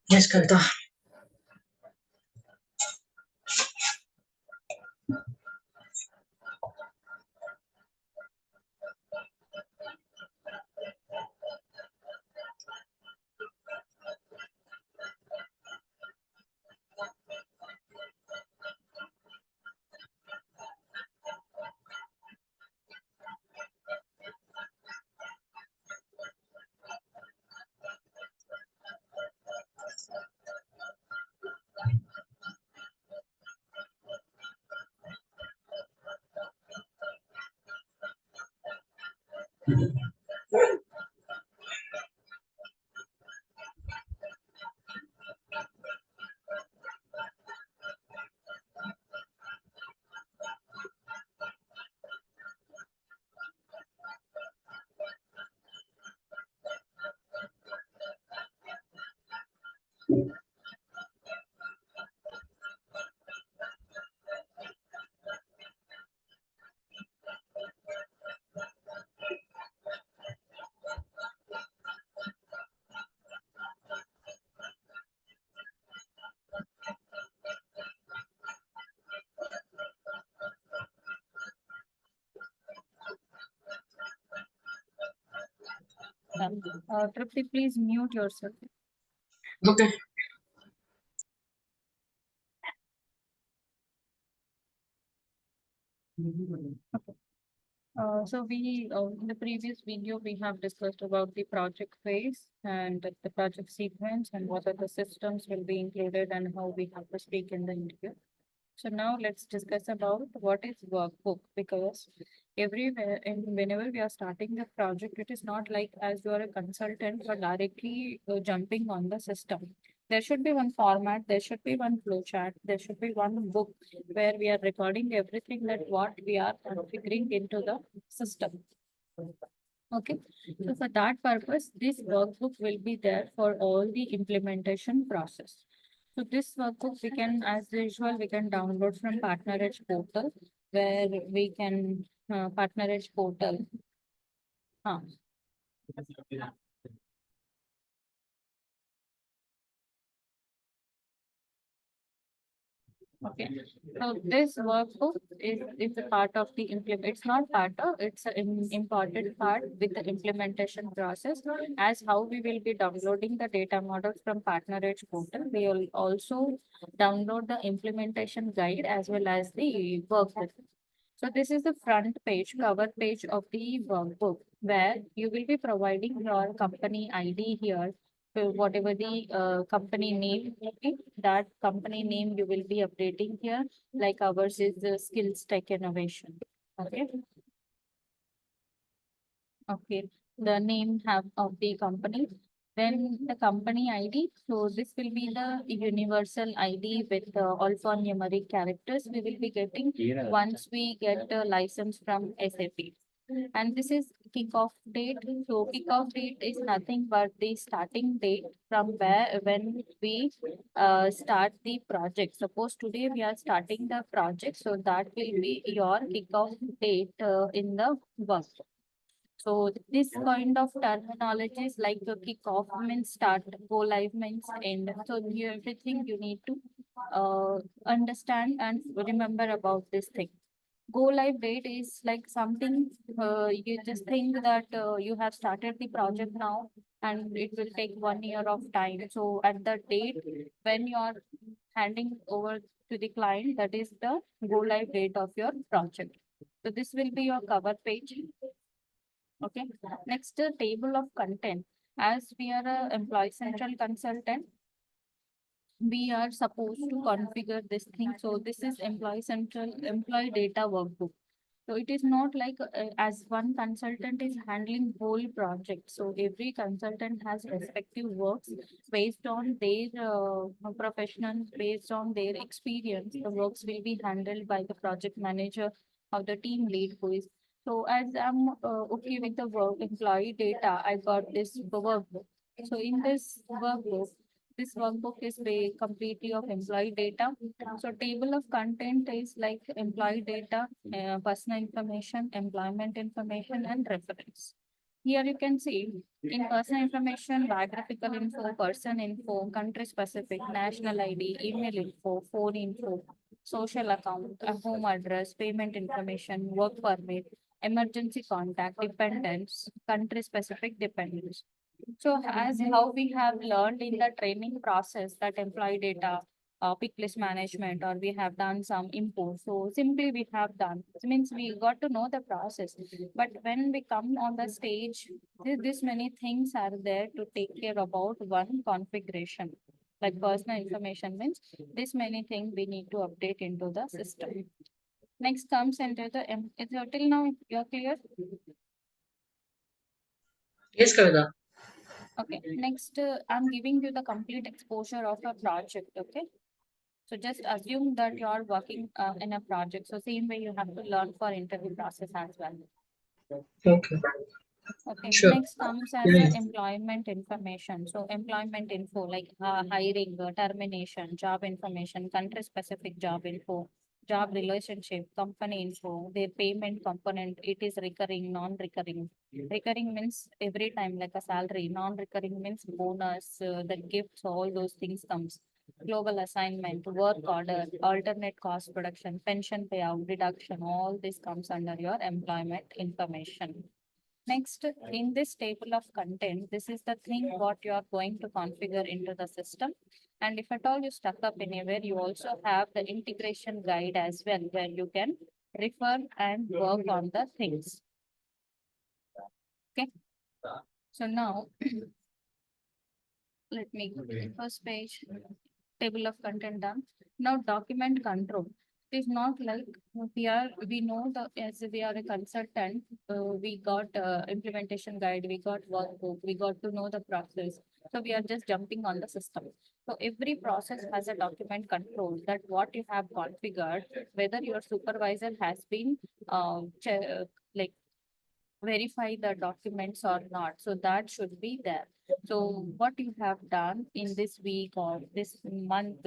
Yes, Kavita. Tripti, please mute yourself. Okay. So we in the previous video we have discussed about the project phase and the project sequence and what are the systems will be included and how we have to speak in the interview. So now let's discuss about what is workbook, because everywhere and whenever we are starting the project, it is not like as you are a consultant but directly jumping on the system. There should be one format, there should be one flow chart, there should be one book where we are recording everything that what we are configuring into the system. Okay, so for that purpose, this workbook will be there for all the implementation process. So this workbook we can, as usual, we can download from Partner Edge portal, where we can Partner Edge portal. Huh. Okay, so this workbook is a part of the implement. It's not part of. It's an important part with the implementation process. As how we will be downloading the data models from Partner Edge portal, we will also download the implementation guide as well as the workbook. So this is the front page, cover page of the workbook, where you will be providing your company ID here. So whatever the company name will be, that company name you will be updating here. Like ours is the Skills Tech Innovation. Okay. Okay. The name have of the company. Then the company ID. So this will be the universal ID with alphanumeric characters we will be getting once we get a license from SAP. And this is kickoff date. So kickoff date is nothing but the starting date from where when we start the project. Suppose today we are starting the project, so that will be your kickoff date in the work. So this kind of terminologies like kick off means start, go live means end. So everything you need to understand and remember about this thing. Go live date is like something you just think that you have started the project now and it will take 1 year of time. So at the date when you are handing over to the client, that is the go live date of your project. So this will be your cover page. Okay. Next, table of content. As we are a employee central consultant, we are supposed to configure this thing. So this is employee central employee data workbook. So it is not like as one consultant is handling whole project. So every consultant has respective works based on their professional, based on their experience. The works will be handled by the project manager or the team lead who is. So as I'm okay with the work employee data, I got this workbook. So in this workbook, This workbook is completely of employee data. So table of content is like employee data, personal information, employment information, and reference. Here you can see in personal information, biographical info, person info, country specific, national ID, email info, phone info, social account, a home address, payment information, work permit, emergency contact, dependents, country specific dependents. So as how we have learned in the training process that employee data, pick list management, or we have done some import. So simply we have done, it means we got to know the process. But when we come on the stage, this many things are there to take care about one configuration. Like personal information means this many things we need to update into the system. Next comes into the, till now you're clear? Yes, Kavita. Okay, next, I'm giving you the complete exposure of a project, okay? So just assume that you are working in a project. So same way you have to learn for interview process as well. Okay. Okay, Sure. next comes as Yeah. a employment information. So employment info like hiring, termination, job information, country specific job info, job relationship, company info, their payment component, it is recurring, non-recurring. Recurring means every time like a salary, non-recurring means bonus, the gifts, all those things comes. Global assignment, work order, alternate cost production, pension payout, deduction, all this comes under your employment information. Next, in this table of content, this is the thing what you are going to configure into the system. And if at all you stuck up anywhere, you also have the integration guide as well, where you can refer and work on the things. Okay. So now, let me go to the first page, table of content done. Now document control. It is not like we know the as we are a consultant, we got implementation guide, we got workbook, we got to know the process. So we are just jumping on the system. So every process has a document control that what you have configured, whether your supervisor has been like verify the documents or not. So that should be there. So what you have done in this week or this month,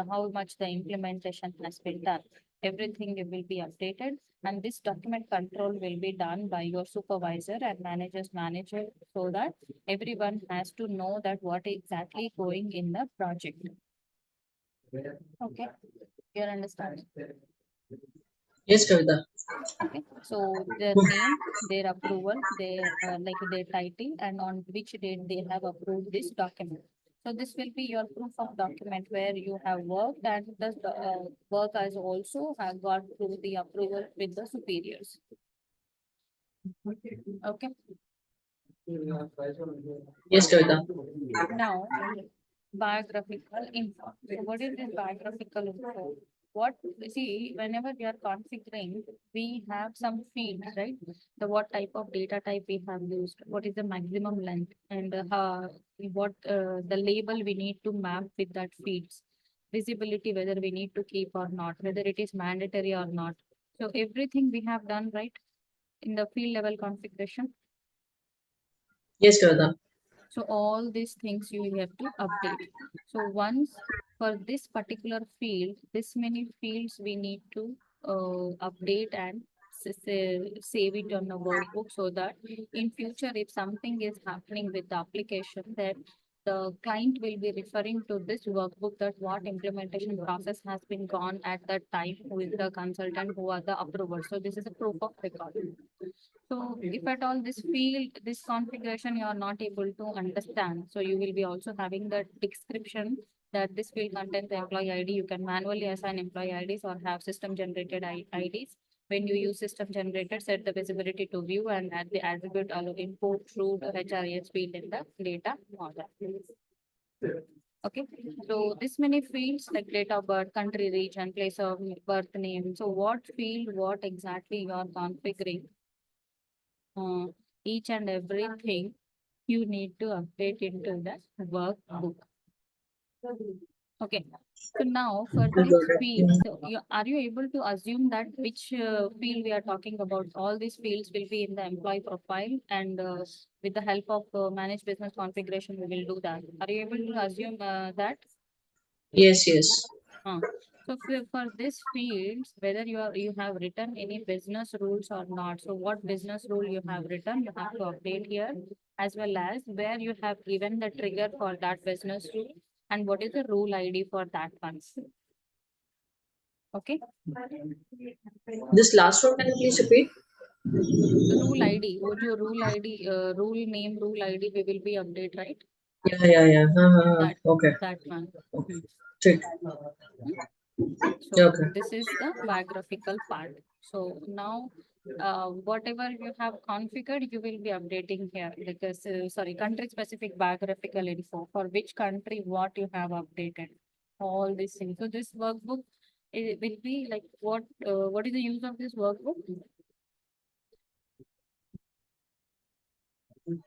how much the implementation has been done, everything will be updated, and this document control will be done by your supervisor and manager's manager, so that everyone has to know that what exactly going in the project. Okay, you understand? Yes, Kavita. Okay, so their name, their approval, their like their title, and on which date they have approved this document. So this will be your proof of document where you have worked, and the work has also have got through the approval with the superiors. Okay, Yes, Kavita. now biographical info. So what is this biographical info? What see whenever we are configuring, we have some fields, right? The what type of data type we have used, what is the maximum length, and what the label we need to map with that fields, visibility whether we need to keep or not, whether it is mandatory or not. So everything we have done right in the field level configuration. Yes, Kavita. So all these things you will have to update. So once for this particular field, this many fields we need to update and save it on the workbook, so that in future if something is happening with the application, that the client will be referring to this workbook that what implementation process has been gone at that time with the consultant who are the approvers. So this is a proof of record. So if at all this field, this configuration you are not able to understand, so you will be also having the description that this field contains the employee ID. You can manually assign employee IDs or have system generated IDs. When you use system generated, set the visibility to view and add the attribute allow import through the HRIS field in the data model. Okay, so this many fields like date of birth, country, region, place of birth, name. So what field, what exactly you are configuring, uh, each and everything you need to update into the workbook. Okay. So now for I this got it. field, so are you able to assume that which field we are talking about? All these fields will be in the employee profile, and with the help of managed business configuration, we will do that. Are you able to assume that? Yes, yes. Uh, so for this fields, whether you have written any business rules or not. So what business rule you have written, you have to update here, as well as where you have given the trigger for that business rule, and what is the rule ID for that one. Okay. This last one, can you please repeat? Rule ID, वो जो rule ID, rule name, rule ID, we will be update, right? Yeah, yeah, yeah. That Okay. that one. Hmm. ठीक. Hmm. So Okay. this is the biographical part. So now, whatever you have configured, you will be updating here because sorry, country specific biographical info for which country what you have updated, all these things. So this workbook, it will be like what is the use of this workbook? Will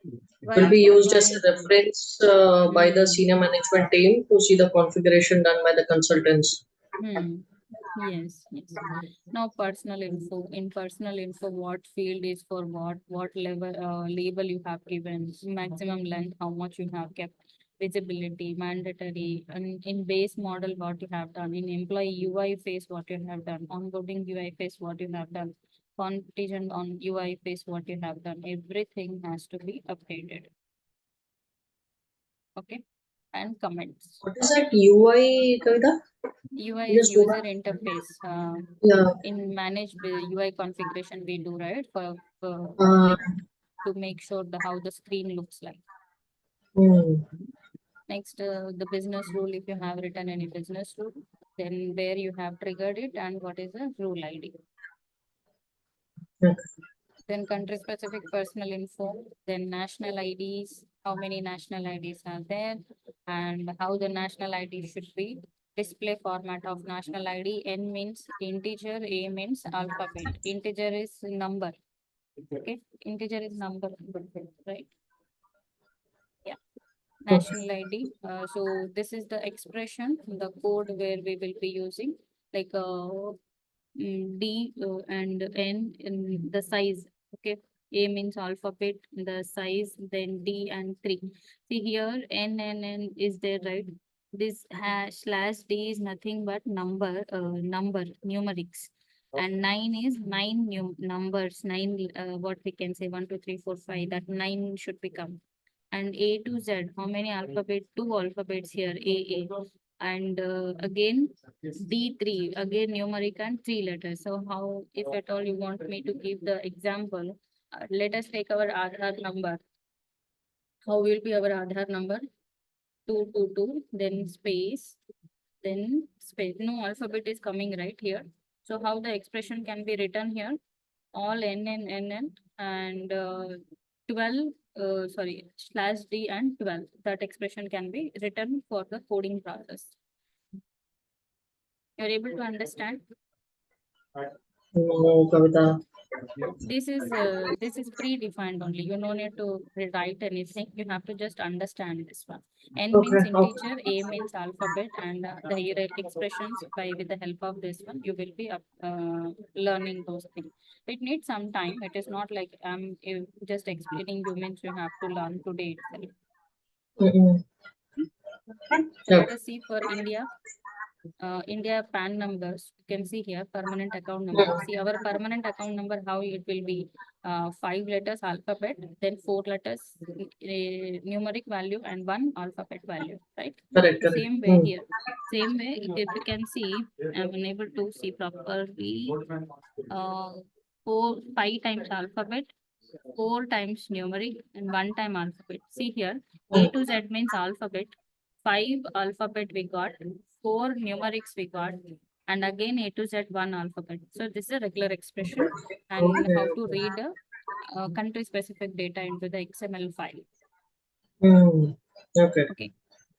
Why be used as why? a reference by the Hmm. senior management team to see the configuration done by the consultants. Hmm. Yes, yes. Now personal info. In personal info, what field is for what level label you have given, maximum length, how much you have kept, visibility, mandatory, and in base model what you have done, in employee UI phase what you have done, onboarding UI phase what you have done, contingent on UI phase what you have done. Everything has to be updated. Okay. And comments. What is that UI, Kavita? UI You is just go user back. interface. Yeah. In managed UI configuration we do, right? For Uh, like to make sure how the screen looks like. hmm. Next, the business rule. If you have written any business rule, then where you have triggered it and what is the rule ID. Okay. Then country specific personal info, then national IDs, how many national IDs are there, and how the national ID should be. Display format of national ID. N means integer, A means alphabet. Integer is number. Okay, integer is number, right? Yeah. Okay. National ID. So this is the expression, the code where we will be using like D and N in the size. Okay. A means alphabet, the size, then D and 3. See here, N is there, right? This hash slash D is nothing but number, numerics. And 9 is numbers, nine, what we can say, 1, 2, 3, 4, 5, that 9 should become. And A to Z, how many alphabet? Two alphabets here, A. And again, D3, again numeric and three letters. So how, if at all you want me to give the example, let us take our Aadhaar number. How will be our Aadhaar number? 222, then space. No alphabet is coming right here. So how the expression can be written here? All N and 12, sorry, slash D and 12. That expression can be written for the coding process. You're able to understand? No, Kavita. This is predefined only. You no need to rewrite anything. You have to just understand this one. N Okay. means Okay. integer, A means alphabet, and the expressions by with the help of this one, you will be learning those things. It needs some time. It is not like I'm just explaining you means you have to learn today itself. Mm-mm. So let Okay. us see for India. India PAN numbers. You can see here permanent account number. Mm. See our permanent account number, how it will be 5 letters alphabet, then 4 letters numeric value, and one alphabet value, right? Correct, The correct. same way Mm. here. Same way, if you can see, I'm unable to see properly. Uh, 5 times alphabet, 4 times numeric, and 1 time alphabet. See here, A Mm. to Z means alphabet. 5 alphabet we got, 4 numerics we got, and again A to Z one alphabet. So this is a regular expression, and Okay. how to read a country specific data into the XML file. Mm. Okay. Okay.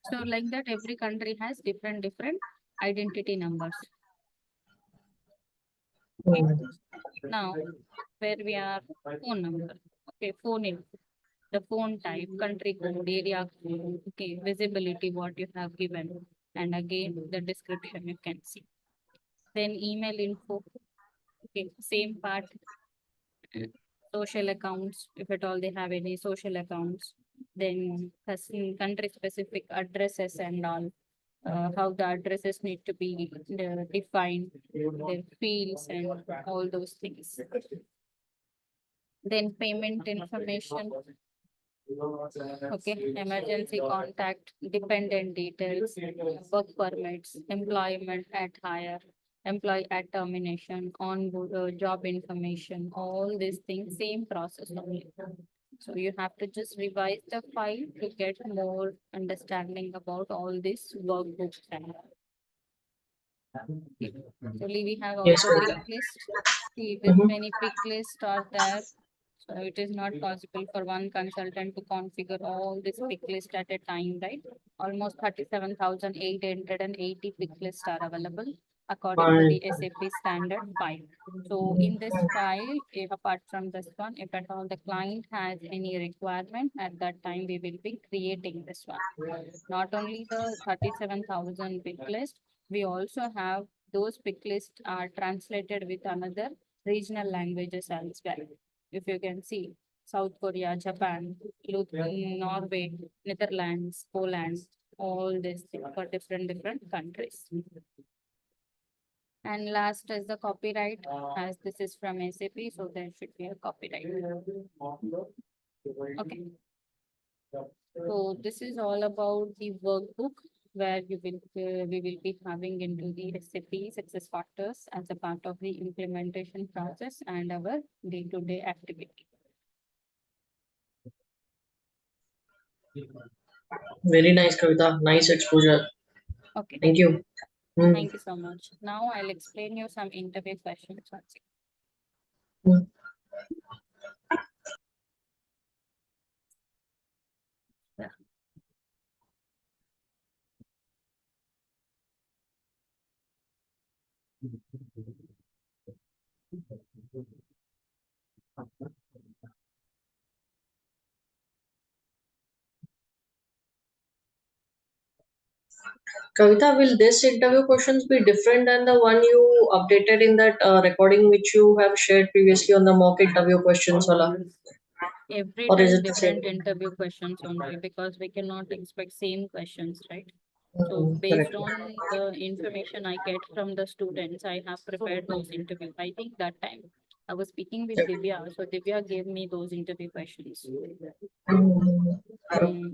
So like that, every country has different identity numbers. Okay. Mm. Now where we are, phone number. Okay, phone info. The phone type, country code, area code, okay, visibility, what you have given. And again, the description you can see. Then email info. Okay, same part. Social accounts, if at all they have any social accounts. Then country specific addresses and all. How the addresses need to be defined, their fields and all those things. Then payment information. Okay, emergency contact, dependent details, work permits, employment at hire, employee at termination, on job information, all these things, same process only. So you have to just revise the file to get more understanding about all these workbooks and all. Actually, we have Yes, also pick Kavita. list. See, this Mhm. many pick lists are there. So it is not possible for one consultant to configure all this pick list at a time, right? Almost 37,880 pick lists are available according to the Fine. SAP standard file. So in this file, if apart from this one, if at all the client has any requirement, at that time we will be creating this one. Not only the 37,000 pick list, we also have those pick lists are translated with another regional languages as well. If you can see, South Korea, Japan, Norway, Netherlands, Poland, all this for different countries. And last is the copyright, as this is from SAP, so there should be a copyright. Okay. So this is all about the workbook where we will be having into the SAP success factors as a part of the implementation process and our day-to-day activity. Very nice, Kavita. Nice exposure. Okay, Thank you. Mm. thank you so much. Now I'll explain you some interview questions. Once Mm. again. Kavita, will this interview questions be different than the one you updated in that recording which you have shared previously on the mock interview questions, wala? Every Or is time it the same? different interview questions only because we cannot expect same questions, right? So Correct. based on the information I get from the students, I have prepared those interview. I think that time I was speaking with Yep. Divya, so Divya gave me those interview questions. Mm. Hmm.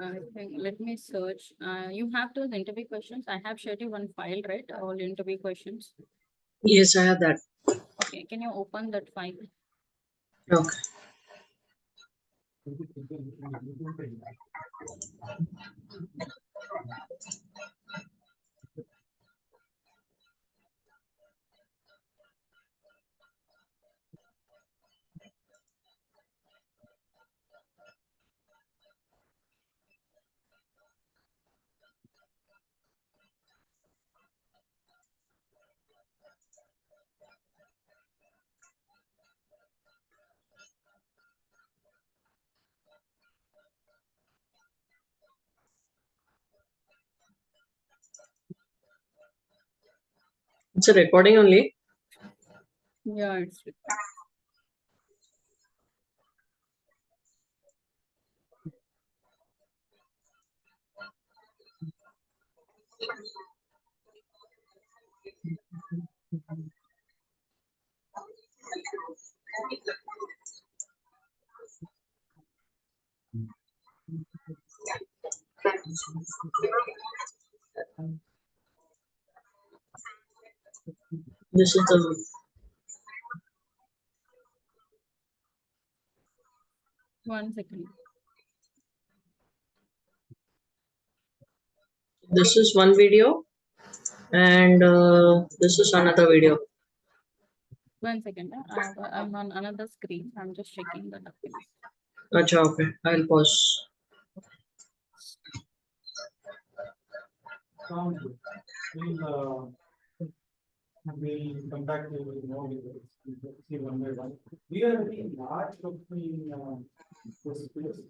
I think let me search. You have those interview questions. I have shared you one file, right? All interview questions. Yes, I have that. Okay, can you open that file? Okay. It's a recording only. Yeah, it's This is the. one second. This is one video, and this is another video. One second. I'm on another screen. I'm just checking the document. Acha, okay. I'll pause. Sounds good. We'll come back to you more details. We'll see one by one. We are a very large company in this place.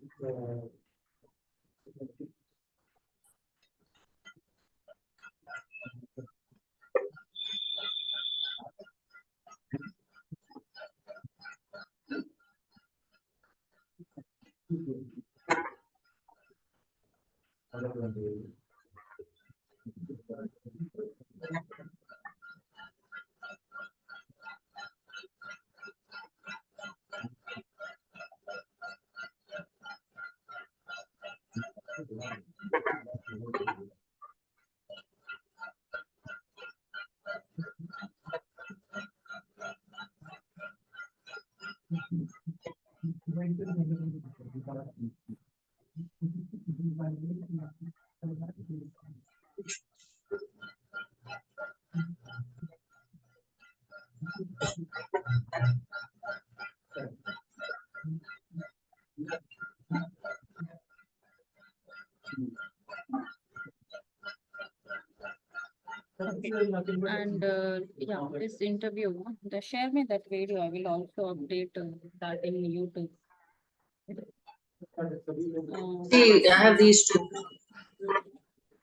Okay. And yeah, this interview, the share me that video. I will also update that in YouTube. See, I have these two.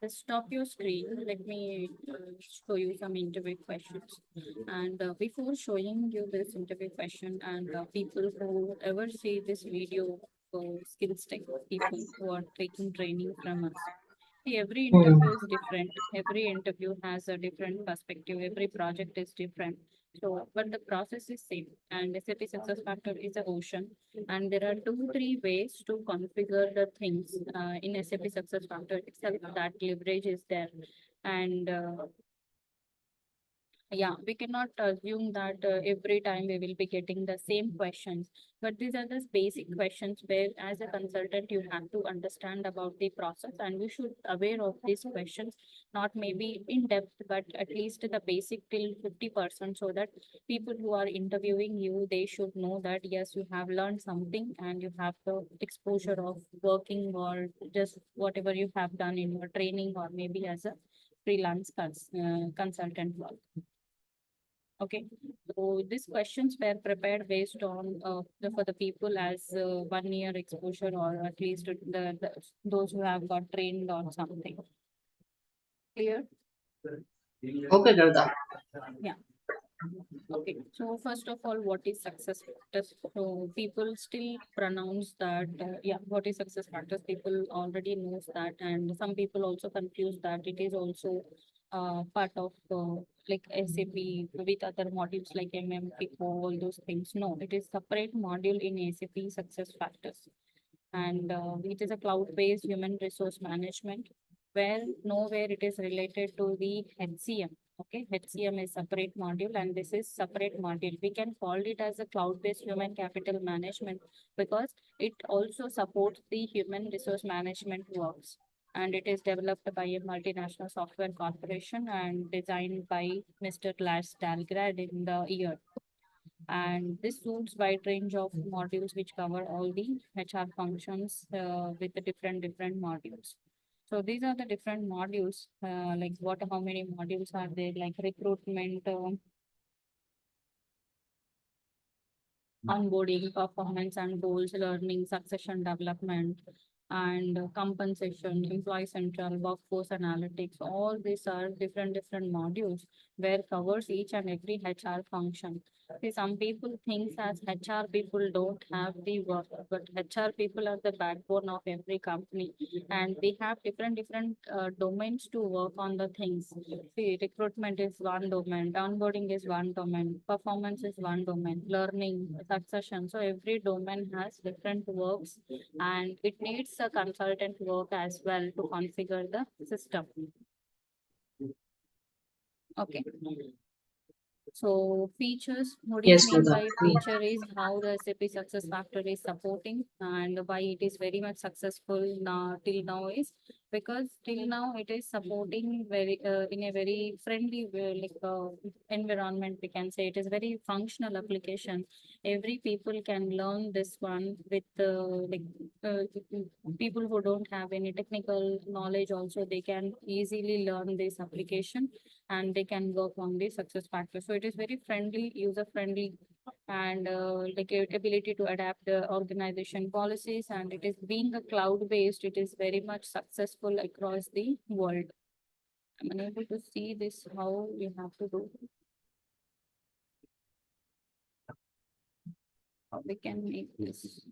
Let's stop your screen. Let me show you some interview questions. And before showing you this interview question, and people who ever see this video for skills tech, people who are taking training from us. See, every Hmm. interview is different. Every interview has a different perspective. Every project is different. So, but the process is same. And SAP SuccessFactor is a ocean, and there are two, three ways to configure the things in SAP SuccessFactor itself. That leverage is there, and yeah, we cannot assume that every time we will be getting the same questions, but these are the basic questions where, as a consultant, you have to understand about the process, and you should aware of these questions, not maybe in depth, but at least the basic till 50%, so that people who are interviewing you, they should know that yes, you have learned something and you have the exposure of working or just whatever you have done in your training or maybe as a freelance consultant work. Okay, so these questions were prepared based on for the people as 1 year exposure or at least those who have got trained on something. Clear? Okay, Garda. Yeah. Okay. So first of all, what is success factors? So people still pronounce that yeah, what is success factors? People already knows that, and some people also confuse that it is also part of like SAP with other modules like PICO, all those things. No, it is separate module in SAP success factors, and it is a cloud-based human resource management where nowhere it is related to the HCM. Okay, HCM is separate module and this is separate module. We can call it as a cloud-based human capital management because it also supports the human resource management works. And it is developed by a multinational software corporation and designed by Mr. Glass Dalgrad in the year. And this suits wide range of modules which cover all the HR functions with the different modules. So these are the different modules, like how many modules are there, like recruitment, onboarding, performance and goals, learning, succession development, and compensation, employee central, workforce analytics. All these are different modules where covers each and every HR function. See, some people think as HR people don't have the work, but HR people are the backbone of every company, and they have different domains to work on the things. See, recruitment is one domain, onboarding is one domain, performance is one domain, learning, succession. So every domain has different works, and it needs a consultant work as well to configure the system. Okay. So features, what do you Yes, mean Garda. by feature is how the SAP success factor is supporting and why it is very much successful now till now is because till now it is supporting very in a very friendly way, like environment. We can say it is very functional application. Every people can learn this one with uh, people who don't have any technical knowledge. Also, they can easily learn this application and they can work on the success factor. So it is very friendly, user friendly, and ability to adapt the organization policies, and it is being a cloud based, it is very much successful across the world. I'm unable to see this, how you have to do, how we can make this.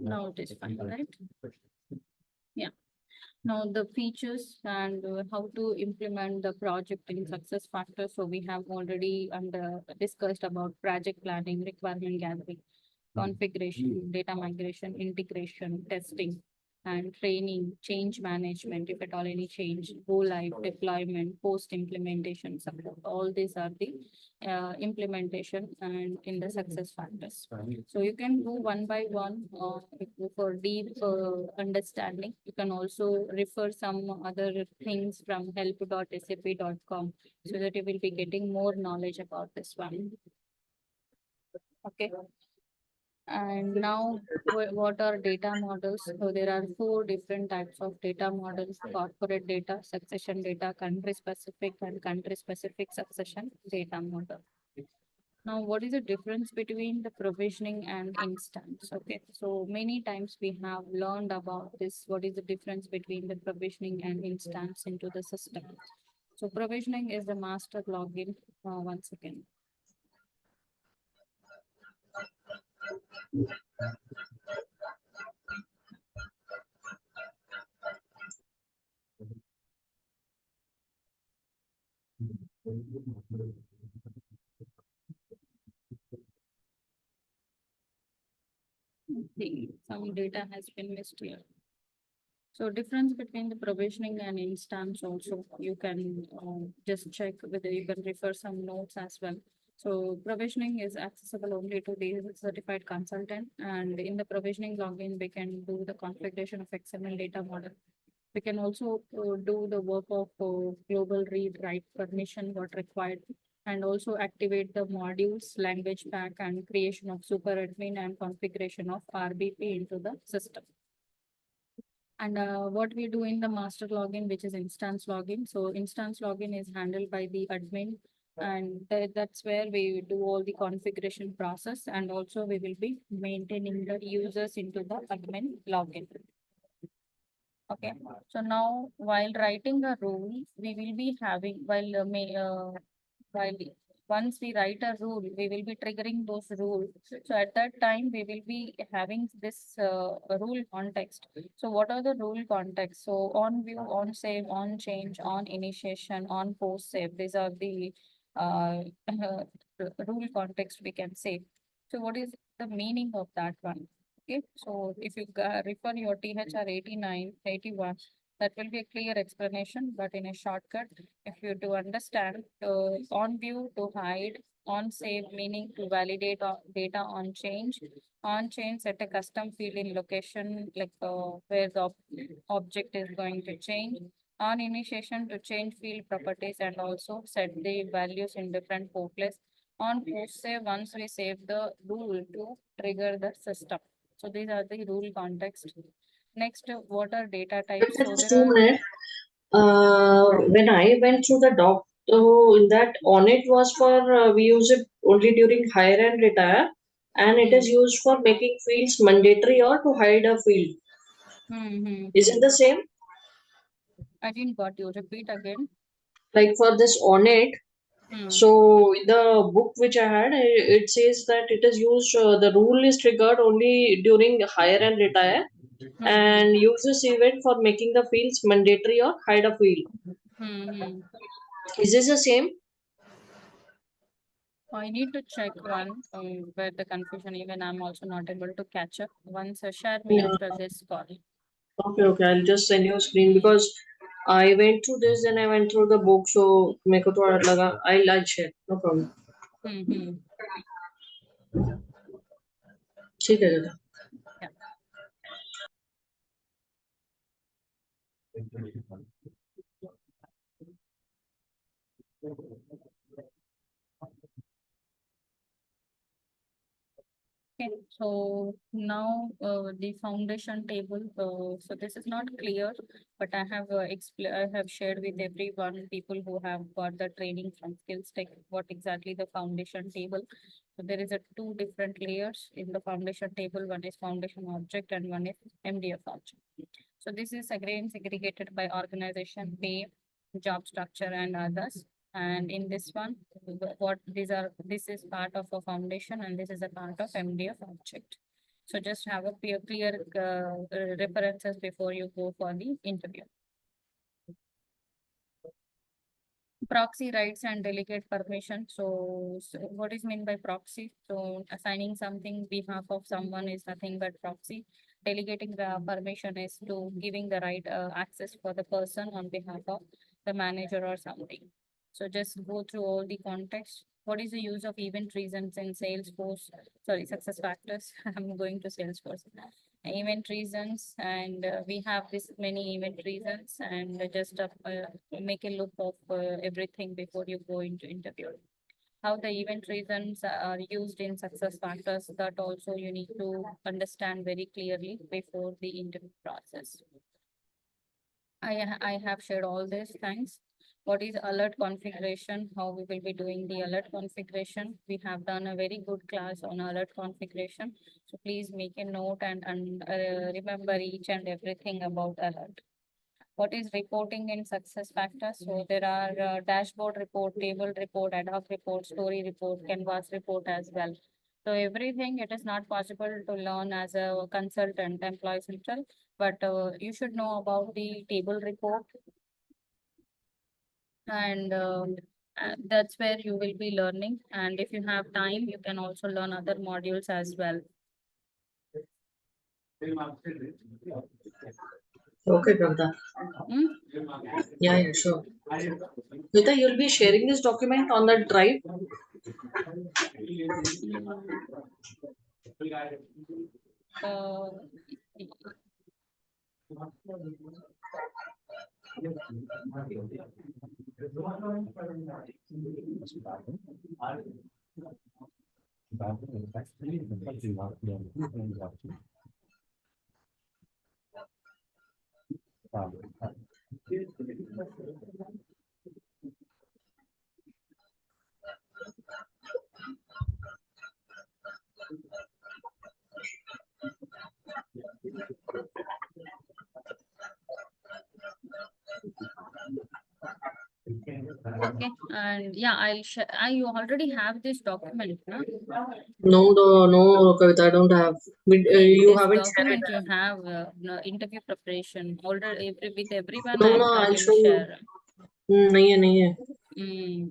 Now it is fine, right? Yeah. Now the features and how to implement the project in success factors. So we have already discussed about project planning, requirement gathering, configuration, data migration, integration, testing, and training, change management, if at all any change, go live, deployment, post implementation support. All these are the implementation and in the success factors. So you can go one by one for deep understanding. You can also refer some other things from help.sap.com so that you will be getting more knowledge about this one. Okay. And now, what are data models? So there are four different types of data models: corporate data, succession data, country specific, and country specific succession data model. Now, what is the difference between the provisioning and instance? Okay, so many times we have learned about this. What is the difference between the provisioning and instance into the system? So provisioning is the master login. Once again. Okay, some data has been missed here. So difference between the provisioning and instance also, you can just check whether you can refer some notes as well. So provisioning is accessible only to the certified consultant, and in the provisioning login, we can do the configuration of XML data model. We can also do the work of global read write permission what required, and also activate the modules, language pack, and creation of super admin and configuration of RBP into the system. And what we do in the master login, which is instance login. So instance login is handled by the admin, and that's where we do all the configuration process, and also we will be maintaining the users into the admin login. Okay, so now while writing a rule, we will be having while once we write a rule, we will be triggering those rules. So at that time, we will be having this rule context. So what are the rule context? So on view, on save, on change, on initiation, on post save. These are the uh, rule context we can say. So what is the meaning of that one? Okay, so if you refer your THR 89, 81, that will be a clear explanation, but in a shortcut, if you to understand, on view to hide, on save meaning to validate data on change set a custom field in location like where the object is going to change, on initiation to change field properties and also set the values in different portlets, on post save once we save the rule to trigger the system. So these are the rule context. Next, what are data types? So Just there two are minutes. When I went through the doc, so in that on it was for we use it only during hire and retire, and it is used for making fields mandatory or to hide a field. Is it the same? I didn't got you. Repeat again. Like for this on it, so in the book which I had, it says that it is used. The rule is triggered only during hire and retire, and uses event for making the fields mandatory or hide a field. Is this the same? I need to check one where the confusion, even I'm also not able to catch up. Once share me Yeah. after this call. Okay, okay. I'll just send you a screen because I went through this and I went through the book, so मेरे को थोड़ा लगा. I'll share. No problem. Mm-hmm. ठीक है दादा. Yeah. Okay, so now the foundation table. So this is not clear, but I have I have shared with everyone, people who have got the training from Skills Tech, what exactly the foundation table. So there is a two different layers in the foundation table. One is foundation object and one is MDF object. So this is again segregated by organization, pay, job structure, and others. And in this one, what these are, this is part of a foundation and this is a part of MDF object. So just have a clear references before you go for the interview. Proxy rights and delegate permission. So what is meant by proxy? So assigning something behalf of someone is nothing but proxy. Delegating the permission is to giving the right access for the person on behalf of the manager or something. So just go through all the context. What is the use of event reasons in Salesforce? Sorry, SuccessFactors. I'm going to Salesforce. Event reasons, and we have this many event reasons, and just make a look of everything before you go into interview. How the event reasons are used in SuccessFactors, that also you need to understand very clearly before the interview process. I have shared all these things. What is alert configuration? How we will be doing the alert configuration? We have done a very good class on alert configuration. So please make a note and remember each and everything about alert. What is reporting in SuccessFactors? So there are dashboard report, table report, ad hoc report, story report, canvas report as well. So everything, it is not possible to learn as a consultant, employee central, but you should know about the table report, and that's where you will be learning. And if you have time, you can also learn other modules as well. Okay, Kavita. Hmm? Yeah, sure. Vita, you'll be sharing this document on the drive. Uh, Okay, and yeah, I already have this document, no? No, Kavita, I don't have. In You this haven't shared document, it. you have no, interview preparation. Already, with everyone, No, no, I I'll will show you. share. नहीं है, नहीं है. Mm.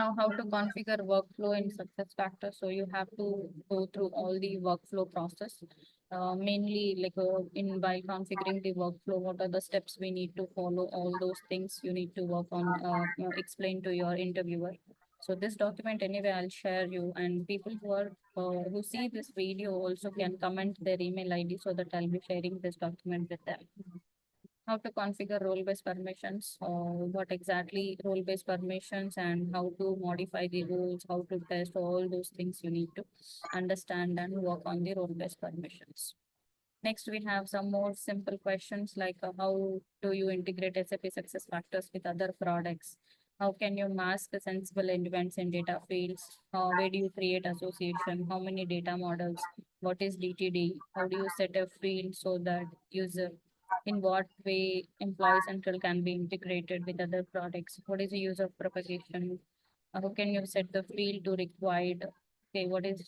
Now, how to configure workflow in SuccessFactors. So you have to go through all the workflow process. Mainly like while configuring the workflow, what are the steps we need to follow? All those things you need to work on, explain to your interviewer. So this document anyway, I'll share you, and people who are who see this video also can comment their email ID so that I'll be sharing this document with them. How to configure role-based permissions, what exactly role-based permissions and how to modify the rules, how to test, all those things you need to understand and work on the role-based permissions. Next, we have some more simple questions like how do you integrate SAP SuccessFactors with other products? How can you mask sensible events in data fields? Where do you create association? How many data models? What is DTD? How do you set a field so that user, in what way employee central can be integrated with other products? What is the use of propagation? How can you set the field to required? Okay, what is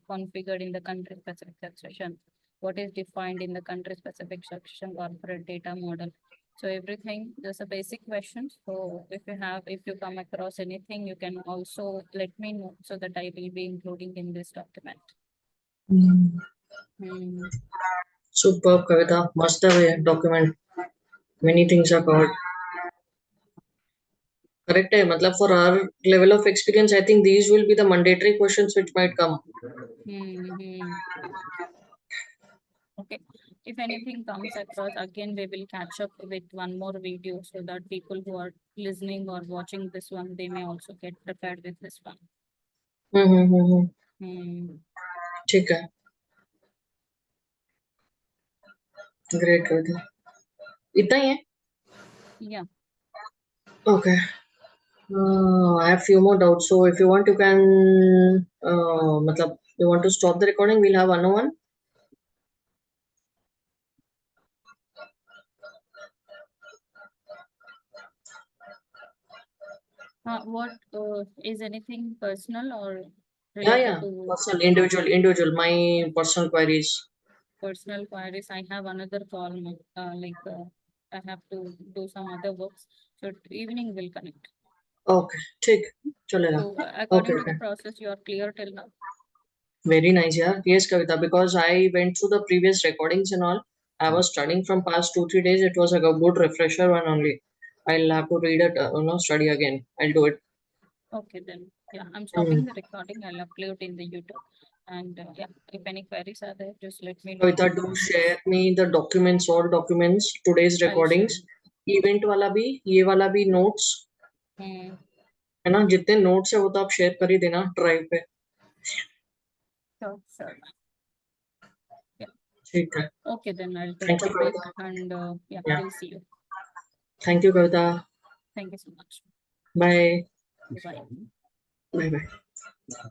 configured in the country specific section? What is defined in the country specific section corporate data model? So everything, there's a basic question. So if you come across anything, you can also let me know so that I will be including in this document. Hmm. Superb, Kavita. Must have a document. Many things are covered. Correct है मतलब for our level of experience, I think these will be the mandatory questions which might come. Hmm. Okay. If anything comes across, again, we will catch up with one more video so that people who are listening or watching this one, they may also get prepared with this one. Hmm. ठीक है. Great, Kavita. इतना ही है? Yeah. Okay. I have few more doubts. So if you want, you can. मतलब you want to stop the recording? We'll have 101. What is anything personal or Yeah, related yeah. to Personal, individual. My personal queries. personal queries? I have another call. I have to do some other works. So evening will connect. Okay, ठीक. चलेगा. So according Okay, to the okay. process, you are clear till now. Very nice, yeah. Yes, Kavita, because I went through the previous recordings and all. I was studying from past 2-3 days. It was like a good refresher one only. I'll have to read it, study again. I'll do it. Okay, then. Yeah, I'm Mm. stopping the recording. I'll upload in the YouTube. And yeah, if any queries are there, just let me know. Kavita, do share me the documents, all documents, today's I'll share. recordings. Event वाला भी, ये वाला भी notes. है ना, जितने notes है वो तो आप share कर ही देना drive पे. Sure, sure. Yeah. ठीक है. Okay, then I'll take Thank a you, break Kavita. and yeah, Yeah. we'll see you. Thank you, Kavita. Thank you so much. Bye. Bye. Bye bye.